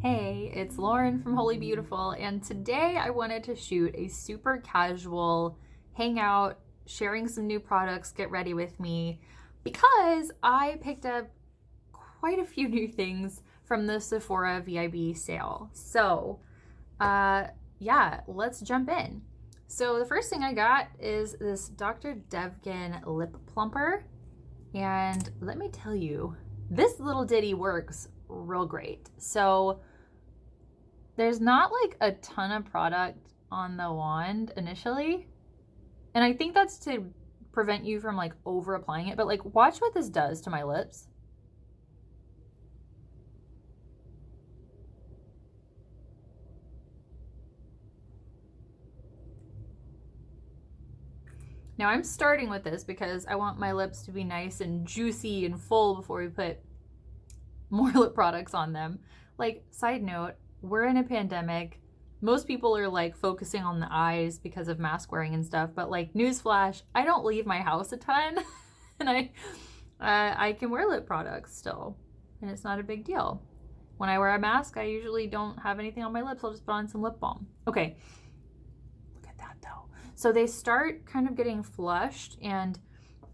Hey, it's Lauren from Holy Beautiful, and today I wanted to shoot a super casual hangout, sharing some new products, get ready with me, because I picked up quite a few new things from the Sephora VIB sale. So, yeah, let's jump in. So the first thing I got is this Dr. Devgan lip plumper, and let me tell you, this little ditty works real great. So there's not like a ton of product on the wand initially. And I think that's to prevent you from like over applying it. But like, watch what this does to my lips. Now I'm starting with this because I want my lips to be nice and juicy and full before we put more lip products on them. Like, side note, we're in a pandemic. Most people are like focusing on the eyes because of mask wearing and stuff, but like, newsflash, I don't leave my house a ton and I can wear lip products still, and it's not a big deal. When I wear a mask, I usually don't have anything on my lips. I'll just put on some lip balm. Okay, look at that though. So they start kind of getting flushed and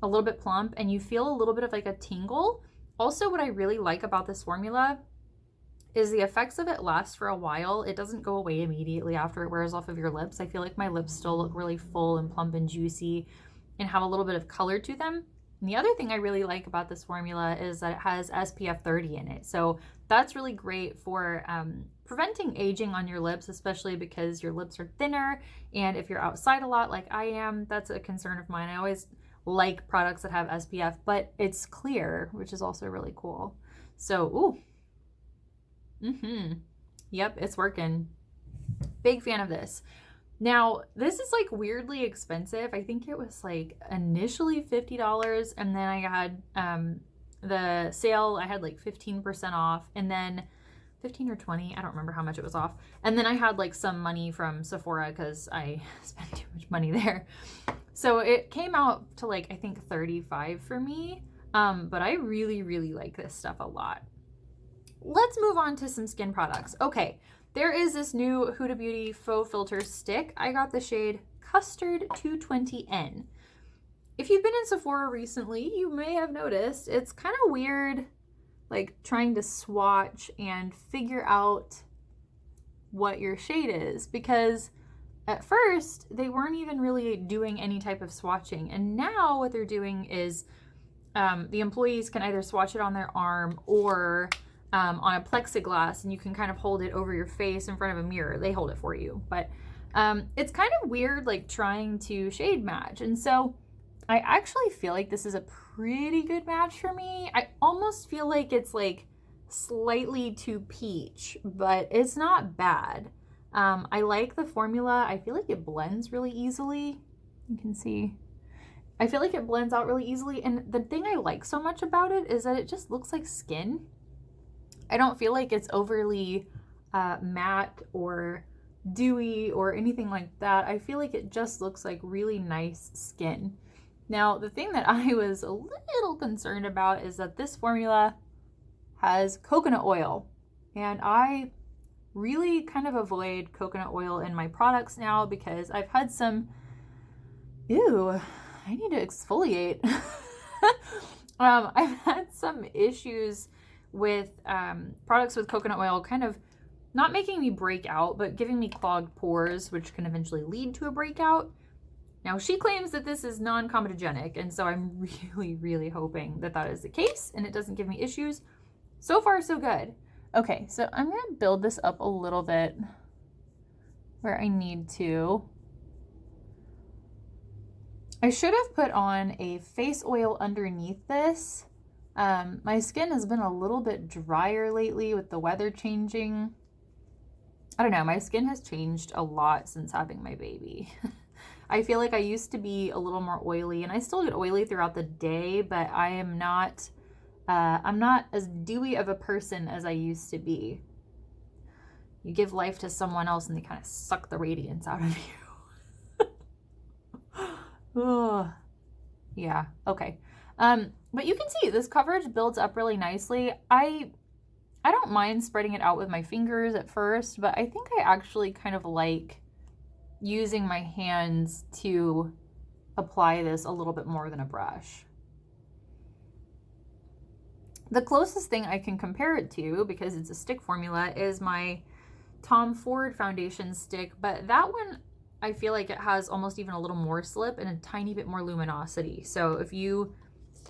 a little bit plump, and you feel a little bit of like a tingle. Also, what I really like about this formula is the effects of it last for a while. It doesn't go away immediately after it wears off of your lips. I feel like my lips still look really full and plump and juicy and have a little bit of color to them. And the other thing I really like about this formula is that it has SPF 30 in it. So that's really great for preventing aging on your lips, especially because your lips are thinner. And if you're outside a lot like I am, that's a concern of mine. I always like products that have SPF, but it's clear, which is also really cool. So, yep, it's working. Big fan of this. Now, this is like weirdly expensive. I think it was like initially $50, and then I had the sale, I had like 15% off, and then 15 or 20, I don't remember how much it was off. And then I had like some money from Sephora because I spent too much money there. So it came out to like, I think 35 for me. But I really, really like this stuff a lot. Let's move on to some skin products. Okay, there is this new Huda Beauty Faux Filter Stick. I got the shade Custard 220N. If you've been in Sephora recently, you may have noticed it's kind of weird, like trying to swatch and figure out what your shade is, because at first they weren't even really doing any type of swatching, and now what they're doing is the employees can either swatch it on their arm or on a plexiglass, and you can kind of hold it over your face in front of a mirror. They hold it for you, but it's kind of weird like trying to shade match. And so I actually feel like this is a pretty good match for me. I almost feel like it's like slightly too peach, but it's not bad. I like the formula. I feel like it blends really easily. You can see. I feel like it blends out really easily. And the thing I like so much about it is that it just looks like skin. I don't feel like it's overly matte or dewy or anything like that. I feel like it just looks like really nice skin. Now, the thing that I was a little concerned about is that this formula has coconut oil, and I really kind of avoid coconut oil in my products now because I've had some, ew, I need to exfoliate. I've had some issues with products with coconut oil kind of not making me break out, but giving me clogged pores, which can eventually lead to a breakout. Now, she claims that this is non-comedogenic, and so I'm really, really hoping that that is the case and it doesn't give me issues. So far, so good. Okay, so I'm going to build this up a little bit where I need to. I should have put on a face oil underneath this. My skin has been a little bit drier lately with the weather changing. I don't know, my skin has changed a lot since having my baby. I feel like I used to be a little more oily, and I still get oily throughout the day, but I am not, I'm not as dewy of a person as I used to be. You give life to someone else and they kind of suck the radiance out of you. Ugh. Yeah, okay. But you can see this coverage builds up really nicely. I I don't mind spreading it out with my fingers at first, but I think I actually kind of like using my hands to apply this a little bit more than a brush. The closest thing I can compare it to, because it's a stick formula, is my Tom Ford foundation stick, but that one I feel like it has almost even a little more slip and a tiny bit more luminosity. So if you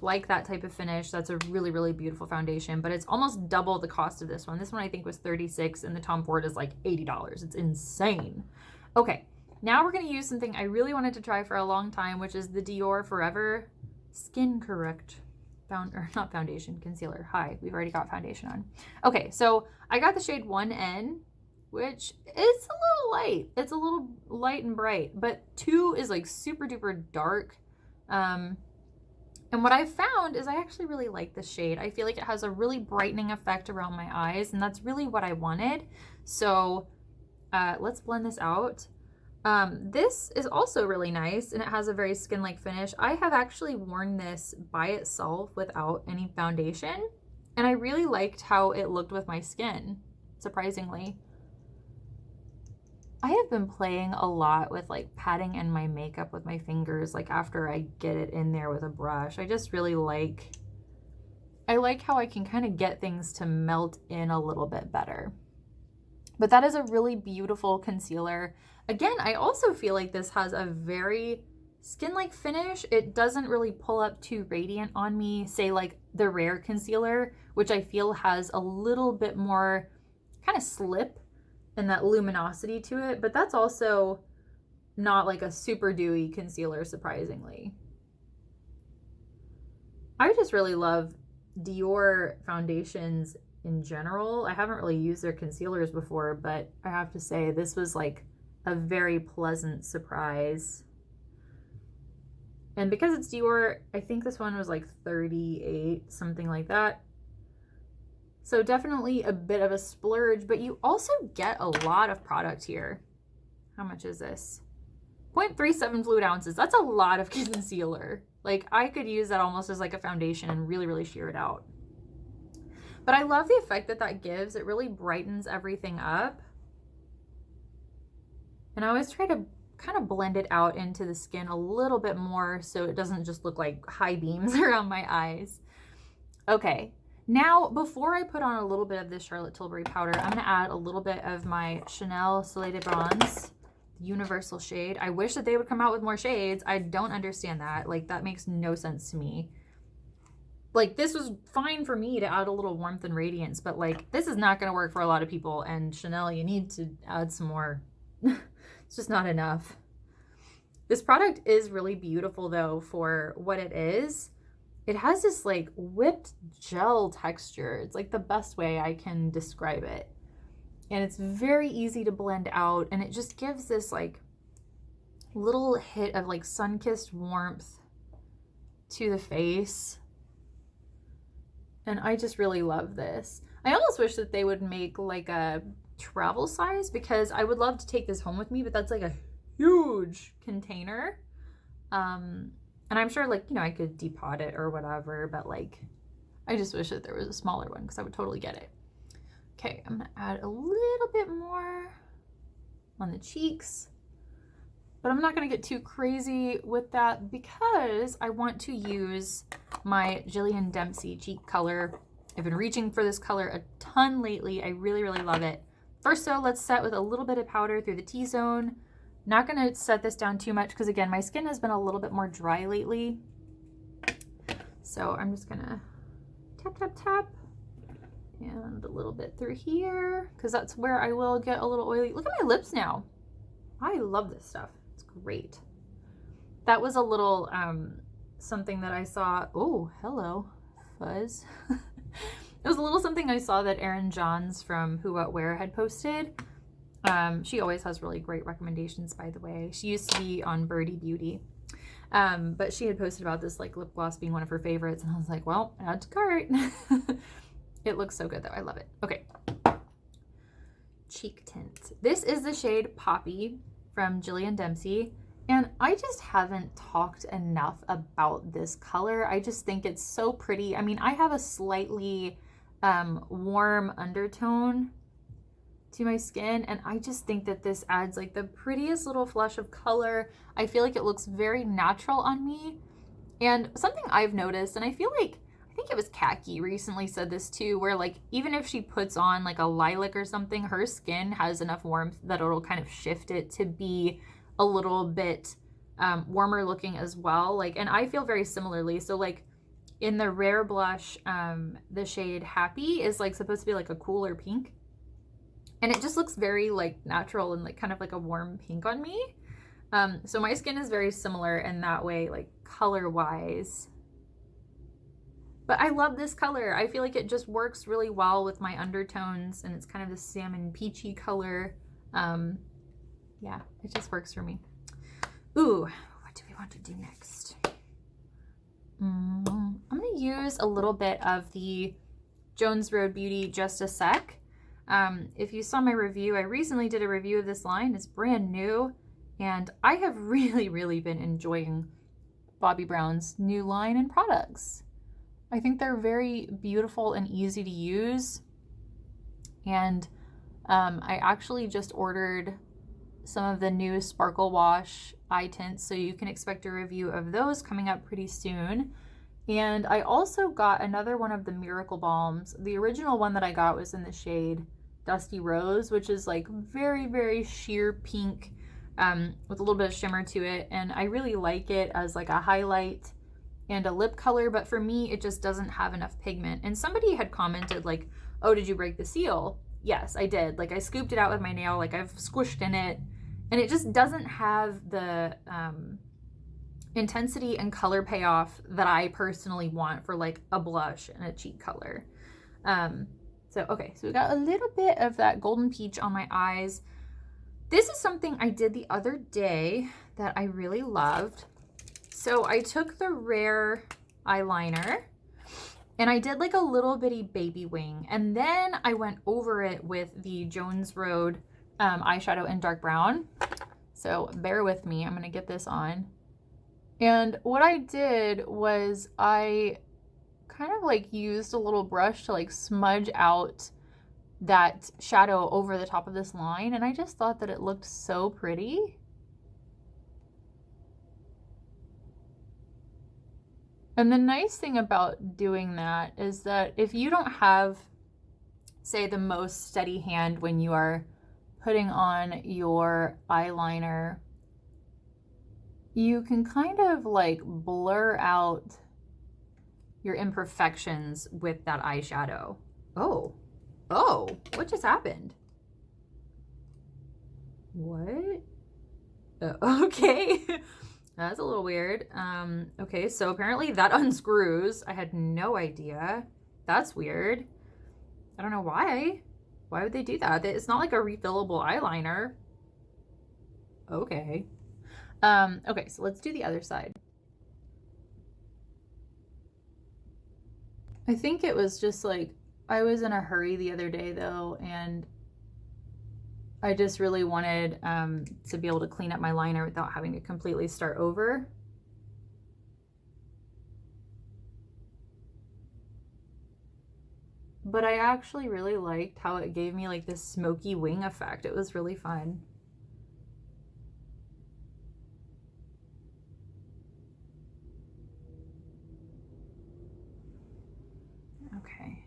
like that type of finish, that's a really, really beautiful foundation, but it's almost double the cost of this one. This one I think was $36 and the Tom Ford is like $80. It's insane. Okay, now we're gonna use something I really wanted to try for a long time, which is the Dior Forever Skin Correct not foundation, concealer. Hi, we've already got foundation on. Okay, so I got the shade 1N, which is a little light. It's a little light and bright, but 2 is like super duper dark. And what I've found is I actually really like this shade. I feel like it has a really brightening effect around my eyes, and that's really what I wanted. So let's blend this out. This is also really nice, and it has a very skin-like finish. I have actually worn this by itself without any foundation, and I really liked how it looked with my skin, surprisingly. I have been playing a lot with like patting in my makeup with my fingers, like after I get it in there with a brush. I just really like, I like how I can kind of get things to melt in a little bit better. But that is a really beautiful concealer. Again, I also feel like this has a very skin-like finish. It doesn't really pull up too radiant on me, say like the Rare concealer, which I feel has a little bit more kind of slip and that luminosity to it, but that's also not like a super dewy concealer, surprisingly. I just really love Dior foundations in general. I haven't really used their concealers before, but I have to say this was like a very pleasant surprise. And because it's Dior, I think this one was like $38, something like that. So definitely a bit of a splurge, but you also get a lot of product here. How much is this? 0.37 fluid ounces. That's a lot of concealer. Like I could use that almost as like a foundation and really, really sheer it out. But I love the effect that that gives. It really brightens everything up. And I always try to kind of blend it out into the skin a little bit more so it doesn't just look like high beams around my eyes. Okay, now before I put on a little bit of this Charlotte Tilbury powder, I'm gonna add a little bit of my Chanel Soleil de Bronze, universal shade. I wish that they would come out with more shades. I don't understand that. Like that makes no sense to me. Like this was fine for me to add a little warmth and radiance, but like this is not gonna work for a lot of people, and Chanel, you need to add some more. It's just not enough. This product is really beautiful though for what it is. It has this like whipped gel texture. It's like the best way I can describe it. And it's very easy to blend out, and it just gives this like little hit of like sun-kissed warmth to the face. And I just really love this. I almost wish that they would make like a travel size, because I would love to take this home with me, but that's like a huge container. And I'm sure like, you know, I could depot it or whatever, but like, I just wish that there was a smaller one because I would totally get it. Okay, I'm gonna add a little bit more on the cheeks, but I'm not gonna get too crazy with that because I want to use my Jillian Dempsey cheek color. I've been reaching for this color a ton lately. I really, really love it. First, so let's set with a little bit of powder through the T-zone. Not gonna set this down too much because again, my skin has been a little bit more dry lately. So I'm just gonna tap, tap, tap, and a little bit through here because that's where I will get a little oily. Look at my lips now. I love this stuff. It's great. That was a little something that I saw. Oh, hello, fuzz. It was a little something I saw that Erin Johns from Who What Wear had posted. She always has really great recommendations, by the way. She used to be on Birdie Beauty. But she had posted about this like lip gloss being one of her favorites, and I was like, well, add to cart. It looks so good though. I love it. Okay. Cheek tint. This is the shade Poppy from Jillian Dempsey. And I just haven't talked enough about this color. I just think it's so pretty. I mean, I have a slightly warm undertone to my skin, and I just think that this adds like the prettiest little flush of color. I feel like it looks very natural on me. And something I've noticed, and I feel like, I think it was Khaki recently said this too, where like even if she puts on like a lilac or something, her skin has enough warmth that it'll kind of shift it to be a little bit warmer looking as well. Like, and I feel very similarly. So like in the Rare blush, the shade Happy is like supposed to be like a cooler pink. And it just looks very like natural and like kind of like a warm pink on me. So my skin is very similar in that way, like color wise. But I love this color. I feel like it just works really well with my undertones, and it's kind of this salmon peachy color. Yeah, it just works for me. Ooh, what do we want to do next? I'm gonna use a little bit of the Jones Road Beauty Just a Sec. If you saw my review, I recently did a review of this line. It's brand new, and I have really been enjoying Bobbi Brown's new line and products. I think they're very beautiful and easy to use. And I actually just ordered some of the new Sparkle Wash eye tints, so you can expect a review of those coming up pretty soon. And I also got another one of the Miracle Balms. The original one that I got was in the shade Dusty Rose, which is like very sheer pink with a little bit of shimmer to it. And I really like it as like a highlight and a lip color, but for me, it just doesn't have enough pigment. And somebody had commented like, oh, did you break the seal? Yes, I did. Like I scooped it out with my nail, like I've squished in it, and it just doesn't have the intensity and color payoff that I personally want for like a blush and a cheek color. Okay, so we got a little bit of that golden peach on my eyes. This is something I did the other day that I really loved. So I took the Rare eyeliner and I did like a little bitty baby wing, and then I went over it with the Jones Road eyeshadow in dark brown. So bear with me, I'm gonna get this on. And what I did was I kind of like used a little brush to like smudge out that shadow over the top of this line, and I just thought that it looked so pretty. And the nice thing about doing that is that if you don't have, say, the most steady hand when you are putting on your eyeliner, you can kind of like blur out your imperfections with that eyeshadow. Oh, what just happened? What? Okay. That's a little weird. Okay, so apparently that unscrews. I had no idea. That's weird. I don't know why. Why would they do that? It's not like a refillable eyeliner. Okay. Okay, so let's do the other side. I think it was just like, I was in a hurry the other day though, and I just really wanted to be able to clean up my liner without having to completely start over. But I actually really liked how it gave me like this smoky wing effect. It was really fun. Okay.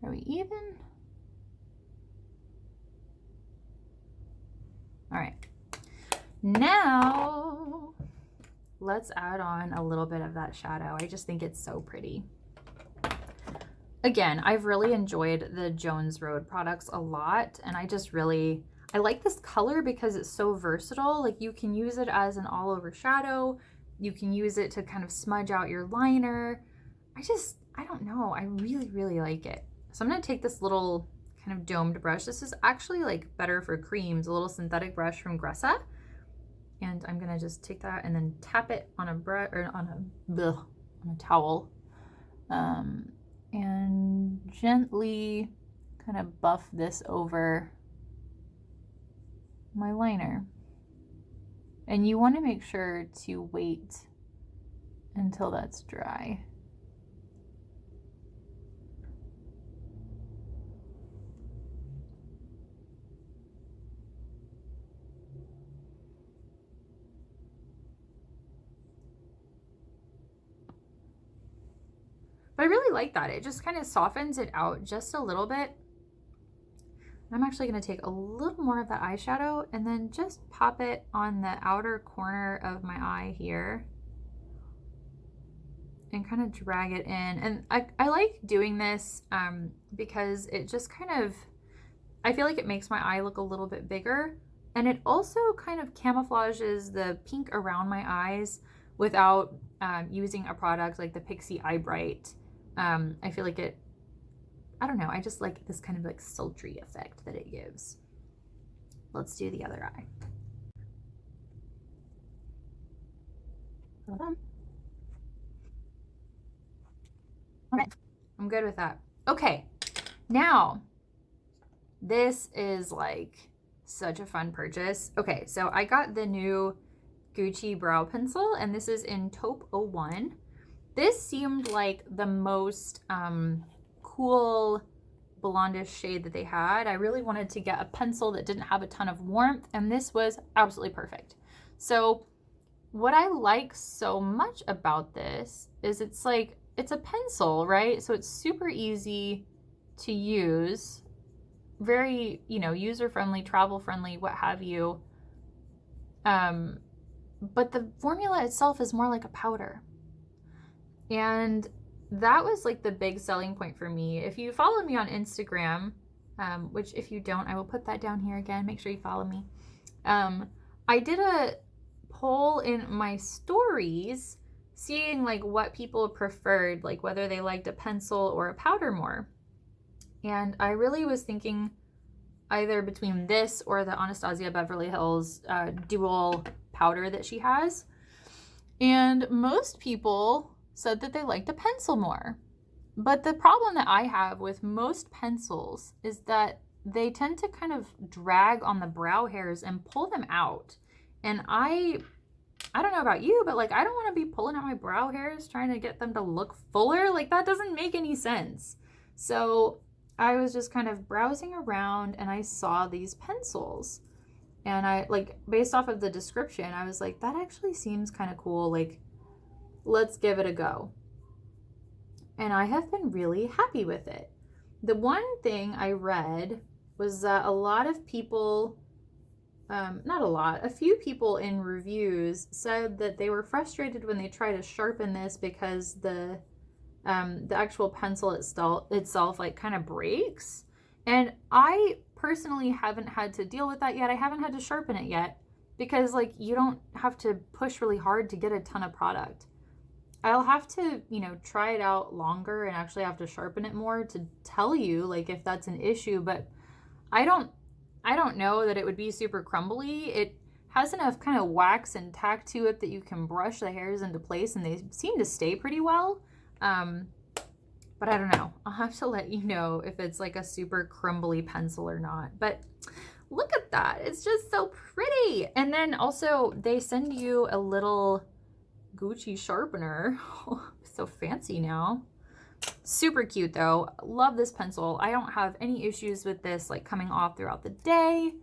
Are we even? All right, now let's add on a little bit of that shadow. I just think it's so pretty. Again, I've really enjoyed the Jones Road products a lot, and I like this color because it's so versatile. Like you can use it as an all over shadow. You can use it to kind of smudge out your liner. I don't know. I really like it. So I'm gonna take this little kind of domed brush. This is actually like better for creams, a little synthetic brush from Gressa. And I'm gonna just take that and then tap it on a brush or on a towel. And gently kind of buff this over my liner. And you want to make sure to wait until that's dry. But I really like that. It just kind of softens it out just a little bit. I'm actually going to take a little more of the eyeshadow and then just pop it on the outer corner of my eye here and kind of drag it in. And I like doing this because it just kind of, I feel like it makes my eye look a little bit bigger, and it also kind of camouflages the pink around my eyes without using a product like the Pixie Eye Bright. I feel like it, I don't know, I just like this kind of like sultry effect that it gives. Let's do the other eye. Hold on. All right, I'm good with that. Okay, now this is like such a fun purchase. Okay, so I got the new Gucci brow pencil, and this is in Taupe 01. This seemed like the most cool blondish shade that they had. I really wanted to get a pencil that didn't have a ton of warmth, and this was absolutely perfect. So what I like so much about this is it's like, it's a pencil, right? So it's super easy to use, very, you know, user-friendly, travel-friendly, what have you. But the formula itself is more like a powder. And that was like the big selling point for me. If you follow me on Instagram, which if you don't, I will put that down here again. Make sure you follow me. I did a poll in my stories seeing like what people preferred, like whether they liked a pencil or a powder more. And I really was thinking either between this or the Anastasia Beverly Hills dual powder that she has. And most people said that they liked a pencil more. But the problem that I have with most pencils is that they tend to kind of drag on the brow hairs and pull them out. And I don't know about you, but like I don't want to be pulling out my brow hairs trying to get them to look fuller. Like that doesn't make any sense. So I was just kind of browsing around and I saw these pencils. And I like, based off of the description, I was like, that actually seems kind of cool. Like, let's give it a go. And I have been really happy with it. The one thing I read was that a lot of people, not a lot, a few people in reviews said that they were frustrated when they try to sharpen this because the actual pencil itself like kind of breaks. And I personally haven't had to deal with that yet. I haven't had to sharpen it yet because like you don't have to push really hard to get a ton of product. I'll have to, you know, try it out longer and actually have to sharpen it more to tell you like if that's an issue, but I don't know that it would be super crumbly. It has enough kind of wax and tack to it that you can brush the hairs into place and they seem to stay pretty well. But I don't know. I'll have to let you know if it's like a super crumbly pencil or not. But look at that. It's just so pretty. And then also they send you a little Gucci sharpener. Oh, so fancy now. Super cute though. Love this pencil. I don't have any issues with this like coming off throughout the day.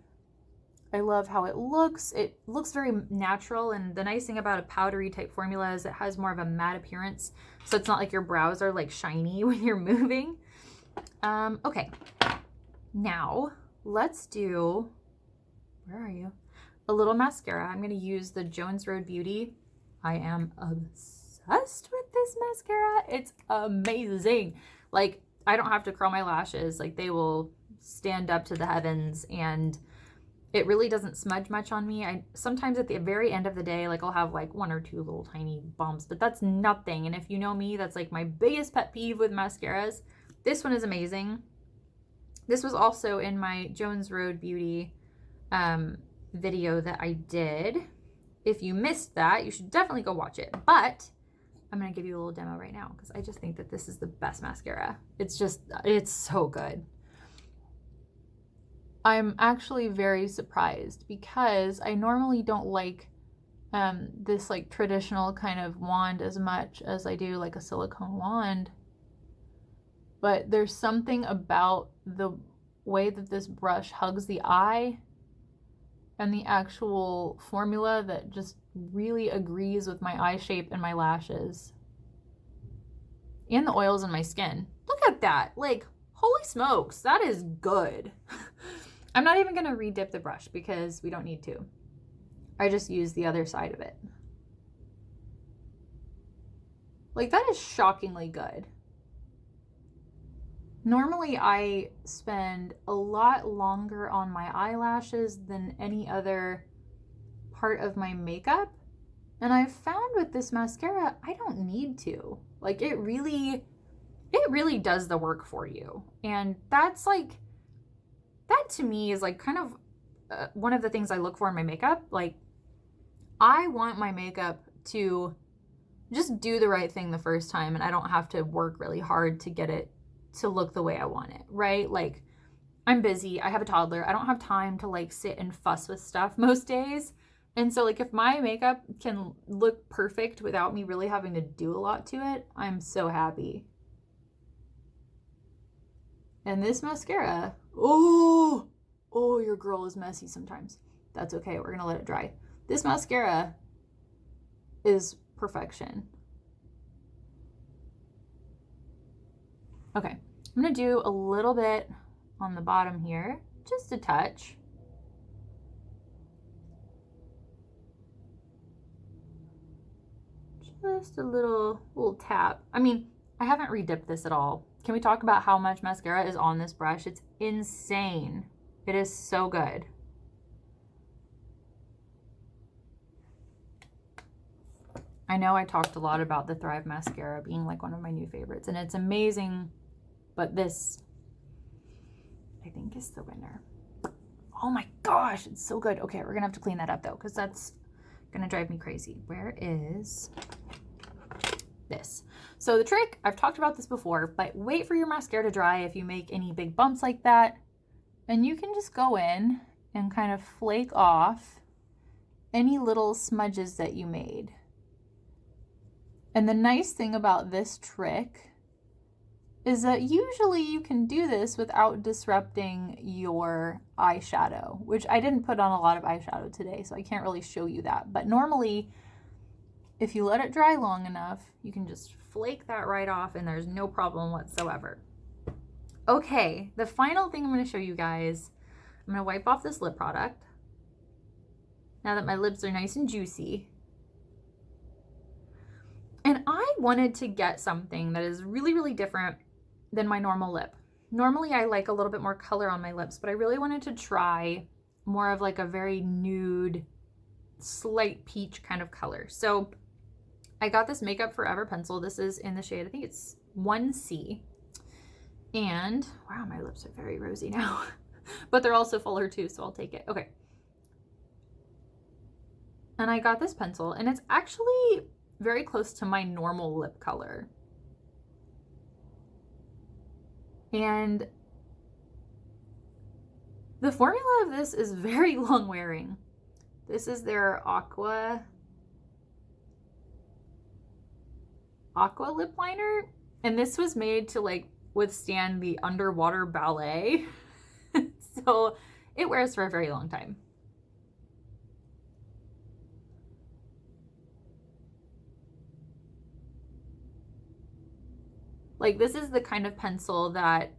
I love how it looks. It looks very natural, and the nice thing about a powdery type formula is it has more of a matte appearance, so it's not like your brows are like shiny when you're moving. Okay, now let's do, where are you? A little mascara. I'm going to use the Jones Road Beauty. I am obsessed with this mascara. It's amazing. Like, I don't have to curl my lashes. Like, they will stand up to the heavens, and it really doesn't smudge much on me. I sometimes at the very end of the day, like I'll have like one or two little tiny bumps, but that's nothing. And if you know me, that's like my biggest pet peeve with mascaras. This one is amazing. This was also in my Jones Road Beauty video that I did. If you missed that, you should definitely go watch it. But I'm going to give you a little demo right now because I just think that this is the best mascara. It's so good. I'm actually very surprised because I normally don't like this like traditional kind of wand as much as I do like a silicone wand. But there's something about the way that this brush hugs the eye and the actual formula that just really agrees with my eye shape and my lashes. and the oils in my skin. Look at that. Like, holy smokes, that is good. I'm not even gonna re-dip the brush because we don't need to. I just use the other side of it. Like, that is shockingly good. Normally I spend a lot longer on my eyelashes than any other part of my makeup. And I've found with this mascara, I don't need to. Like, it really does the work for you. And that's like, that to me is like kind of one of the things I look for in my makeup. Like, I want my makeup to just do the right thing the first time, and I don't have to work really hard to get it to look the way I want it, right? Like, I'm busy, I have a toddler, I don't have time to like sit and fuss with stuff most days. And so like, if my makeup can look perfect without me really having to do a lot to it, I'm so happy. And this mascara, oh, your girl is messy sometimes. That's okay, we're gonna let it dry. This mascara is perfection. Okay, I'm gonna do a little bit on the bottom here, just a touch. Just a little tap. I mean, I haven't re-dipped this at all. Can we talk about how much mascara is on this brush? It's insane. It is so good. I know I talked a lot about the Thrive mascara being like one of my new favorites, and it's amazing, but this, I think, is the winner. Oh my gosh, it's so good. Okay, we're gonna have to clean that up though, because that's gonna drive me crazy. Where is this? So the trick, I've talked about this before, but wait for your mascara to dry if you make any big bumps like that, and you can just go in and kind of flake off any little smudges that you made. And the nice thing about this trick is that usually you can do this without disrupting your eyeshadow, which I didn't put on a lot of eyeshadow today, so I can't really show you that. But normally, if you let it dry long enough, you can just flake that right off and there's no problem whatsoever. Okay, the final thing I'm going to show you guys, I'm going to wipe off this lip product now that my lips are nice and juicy. And I wanted to get something that is really, really different than my normal lip. Normally I like a little bit more color on my lips, but I really wanted to try more of like a very nude, slight peach kind of color. So I got this Makeup Forever pencil. This is in the shade, I think it's 1C. And wow, my lips are very rosy now, but they're also fuller too, so I'll take it. Okay. And I got this pencil, and it's actually very close to my normal lip color. And the formula of this is very long wearing. This is their Aqua lip liner, and this was made to like withstand the underwater ballet. So it wears for a very long time. Like, this is the kind of pencil that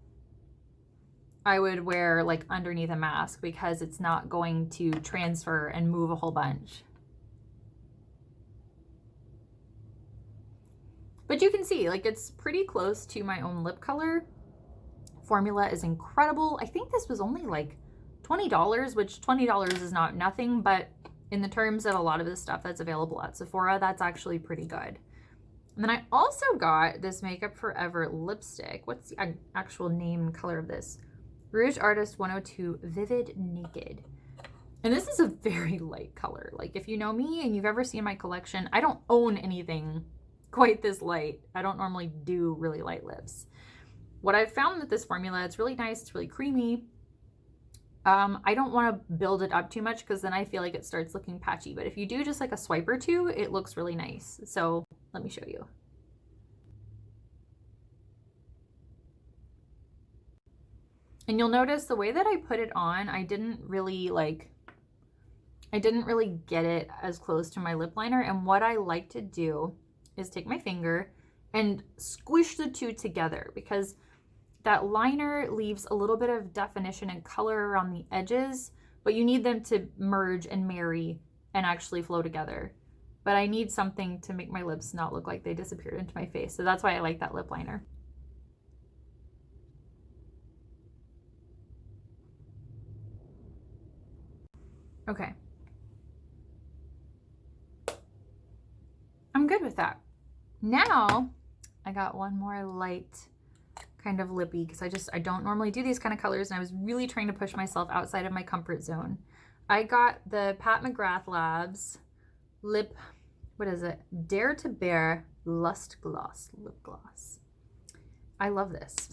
I would wear like underneath a mask because it's not going to transfer and move a whole bunch. But you can see, like, it's pretty close to my own lip color. Formula is incredible. I think this was only like $20, which $20 is not nothing, but in the terms of a lot of the stuff that's available at Sephora, that's actually pretty good. And then I also got this Makeup Forever lipstick. What's the actual name and color of this? Rouge Artist 102 Vivid Naked. And this is a very light color. Like, if you know me and you've ever seen my collection, I don't own anything quite this light. I don't normally do really light lips. What I've found with this formula, it's really nice, it's really creamy. I don't want to build it up too much because then I feel like it starts looking patchy. But if you do just like a swipe or two, it looks really nice. So let me show you. And you'll notice the way that I put it on, I didn't really get it as close to my lip liner. And what I like to do is take my finger and squish the two together, because that liner leaves a little bit of definition and color around the edges, but you need them to merge and marry and actually flow together. But I need something to make my lips not look like they disappeared into my face. So that's why I like that lip liner. Okay. I'm good with that. Now I got one more light kind of lippy, because I don't normally do these kind of colors, and I was really trying to push myself outside of my comfort zone. I got the Pat McGrath Labs lip, what is it? Dare to Bear Lust Gloss lip gloss. I love this.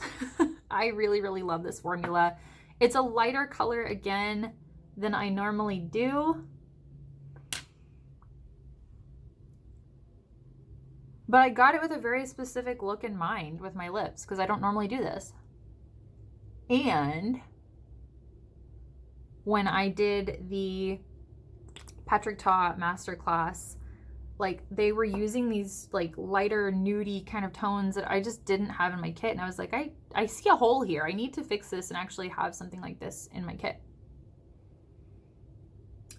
I really, really love this formula. It's a lighter color again than I normally do. But I got it with a very specific look in mind with my lips, because I don't normally do this. And when I did the Patrick Ta masterclass, like they were using these like lighter nudie kind of tones that I just didn't have in my kit. And I was like, I see a hole here. I need to fix this and actually have something like this in my kit.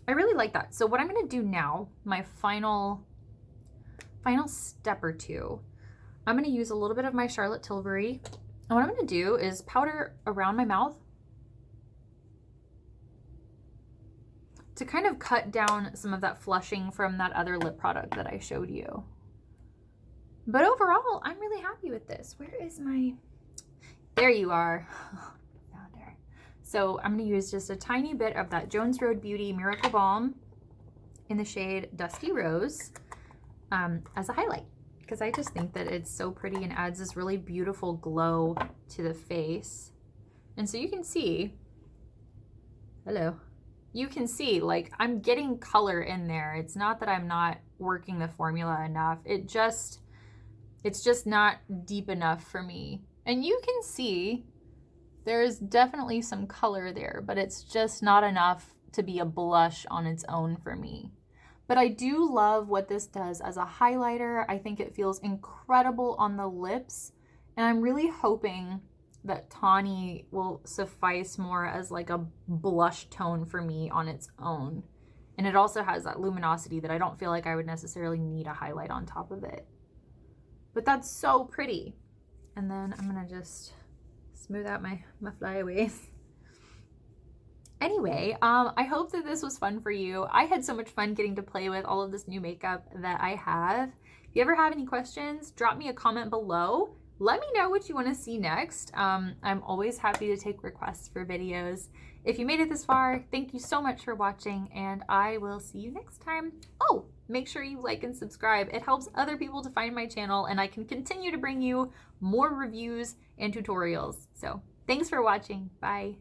I really like that. So what I'm going to do now, my final step or two, I'm going to use a little bit of my Charlotte Tilbury. And what I'm going to do is powder around my mouth to kind of cut down some of that flushing from that other lip product that I showed you. But overall, I'm really happy with this. Where is my... There you are. Found her. So I'm going to use just a tiny bit of that Jones Road Beauty Miracle Balm in the shade Dusty Rose as a highlight, because I just think that it's so pretty and adds this really beautiful glow to the face. And so you can see, hello, you can see like I'm getting color in there. It's not that I'm not working the formula enough. It's just not deep enough for me. And you can see there's definitely some color there, but it's just not enough to be a blush on its own for me. But I do love what this does as a highlighter. I think it feels incredible on the lips. And I'm really hoping that tawny will suffice more as like a blush tone for me on its own. And it also has that luminosity that I don't feel like I would necessarily need a highlight on top of it. But that's so pretty. And then I'm gonna just smooth out my flyaways. Anyway, I hope that this was fun for you. I had so much fun getting to play with all of this new makeup that I have. If you ever have any questions, drop me a comment below. Let me know what you want to see next. I'm always happy to take requests for videos. If you made it this far, thank you so much for watching, and I will see you next time. Oh, make sure you like and subscribe. It helps other people to find my channel, and I can continue to bring you more reviews and tutorials. So thanks for watching. Bye.